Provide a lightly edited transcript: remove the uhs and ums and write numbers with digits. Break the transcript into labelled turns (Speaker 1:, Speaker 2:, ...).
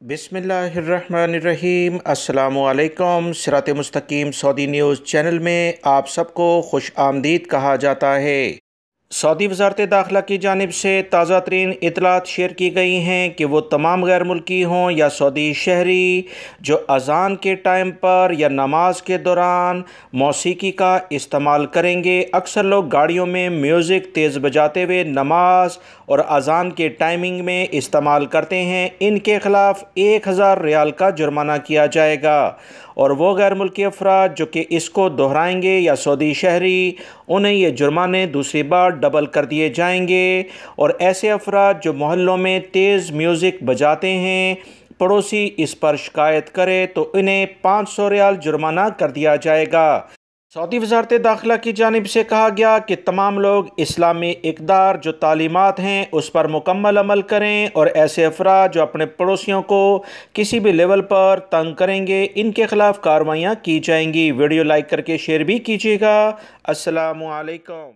Speaker 1: बिस्मिल्लाहिर्रहमानिर्रहीम। अस्सलामुअलैकुम। सिरात मुस्तकीम सऊदी न्यूज़ चैनल में आप सबको खुश आमदीद कहा जाता है। सऊदी वज़ारत दाखिला की जानिब से ताज़ा तरीन इतलात शेयर की गई हैं कि वो तमाम गैर मुल्की हों या सऊदी शहरी जो अज़ान के टाइम पर या नमाज के दौरान मौसीकी का इस्तेमाल करेंगे। अक्सर लोग गाड़ियों में म्यूज़िक तेज़ बजाते हुए नमाज और अज़ान के टाइमिंग में इस्तेमाल करते हैं। इनके ख़िलाफ़ 1000 रियाल का जुर्माना किया जाएगा और वो गैर मुल्की अफराद जो कि इसको दोहराएंगे या सऊदी शहरी, उन्हें ये जुर्माने दूसरी बार डबल कर दिए जाएंगे। और ऐसे अफराद जो मोहल्लों में तेज़ म्यूज़िक बजाते हैं, पड़ोसी इस पर शिकायत करे तो इन्हें 500 रियाल जुर्माना कर दिया जाएगा। सऊदी वज़ारत दाखिला की जानिब से कहा गया कि तमाम लोग इस्लामी इक़दार जो तालीमात हैं उस पर मुकम्मल अमल करें और ऐसे अफराद जो अपने पड़ोसियों को किसी भी लेवल पर तंग करेंगे, इनके ख़िलाफ़ कार्रवाइयाँ की जाएंगी। वीडियो लाइक करके शेयर भी कीजिएगा। अस्सलामु अलैकुम।